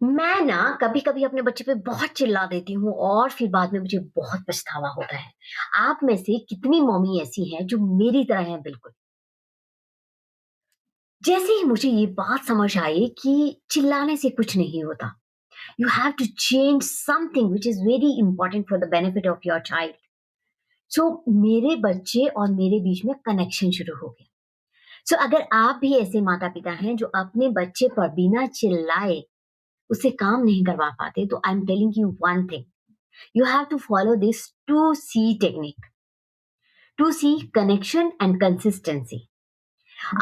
मैं ना कभी-कभी अपने बच्चे पे बहुत चिल्ला देती हूँ और फिर बाद में मुझे बहुत पछतावा होता है। आप में से कितनी मम्मी ऐसी हैं जो मेरी तरह हैं बिल्कुल? जैसे ही मुझे ये बात समझ आई कि चिल्लाने से कुछ नहीं होता। You have to change something which is very important for the benefit of your child. So मेरे बच्चे और मेरे बीच में कनेक्शन शुरू हो गया। सो अगर आप भी ऐसे माता-पिता हैं जो अपने बच्चे पर बिना चिल्लाए उससे काम नहीं करवा पाते, तो I am telling you one thing, you have to follow this 2C technique. 2C connection and consistency.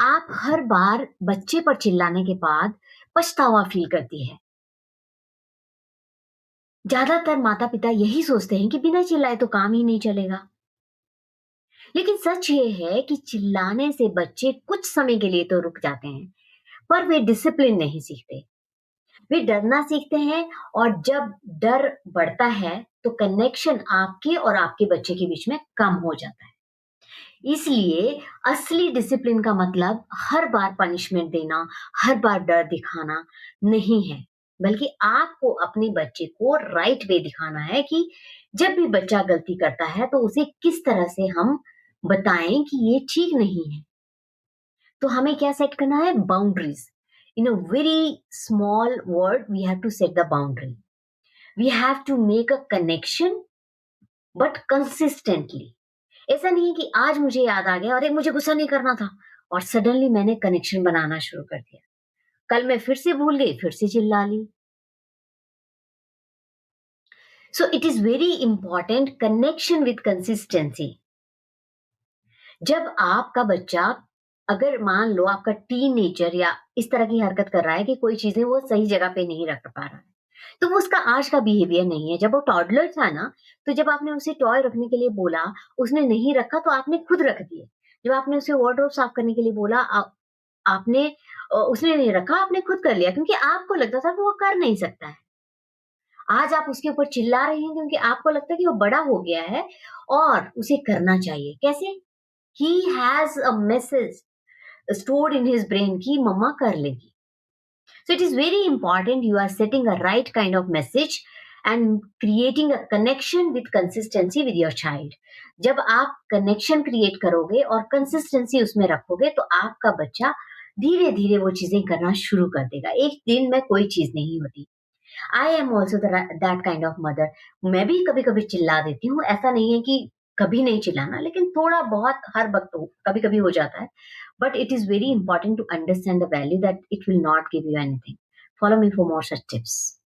आप हर बार बच्चे पर चिल्लाने के बाद पछतावा फील करती है। ज्यादातर माता पिता यही सोचते हैं कि बिना चिल्लाए तो काम ही नहीं चलेगा। लेकिन सच ये है कि चिल्लाने से बच्चे कुछ समय के लिए तो रुक जाते हैं, पर वे डिसिप्लिन नहीं सीखते। वे डरना सीखते हैं और जब डर बढ़ता है तो कनेक्शन आपके और आपके बच्चे के बीच में कम हो जाता है। इसलिए असली डिसिप्लिन का मतलब हर बार पनिशमेंट देना, हर बार डर दिखाना नहीं है, बल्कि आपको अपने बच्चे को राइट वे दिखाना है कि जब भी बच्चा गलती करता है तो उसे किस तरह से हम बताएं कि ये ठीक नहीं है। तो हमें क्या सेट करना है? Boundaries. In a very small word we have to set the boundary. We have to make a connection but consistently. ऐसा नहीं कि आज मुझे याद आ गया, अरे मुझे गुस्सा नहीं करना था और सडनली मैंने कनेक्शन बनाना शुरू कर दिया। कल मैं फिर से भूल गई, फिर से चिल्ला ली। So it is very important connection with consistency. जब आपका बच्चा, अगर मान लो आपका टीनेजर या इस तरह की हरकत कर रहा है कि कोई चीजें वो सही जगह पे नहीं रख पा रहा है, तो वो उसका आज का बिहेवियर नहीं है। जब वो टॉडलर था ना, तो जब आपने उसे टॉय रखने के लिए बोला, उसने नहीं रखा तो आपने खुद रख दिए। जब आपने उसे वार्डरोब साफ करने के लिए बोला, आपने उसने नहीं रखा, आपने खुद कर लिया क्योंकि आपको लगता था कि वो कर नहीं सकता है। आज आप उसके ऊपर चिल्ला रहे हैं क्योंकि आपको लगता है कि वो बड़ा हो गया है और उसे करना चाहिए। कैसे? He has a message stored in his brain कि मम्मा कर लेगी। So it is very important you are setting a right kind of message and creating a connection with consistency with your child. जब आप connection create करोगे और consistency उसमें रखोगे तो आपका बच्चा धीरे धीरे वो चीजें करना शुरू कर देगा। एक दिन में कोई चीज नहीं होती। I am also that kind of mother. मैं भी कभी कभी चिल्ला देती हूँ, ऐसा नहीं है कि कभी नहीं चिल्लाना, लेकिन थोड़ा बहुत हर वक्त कभी कभी हो जाता है। But it is very important to understand the value that it will not give you anything. Follow me for more such tips.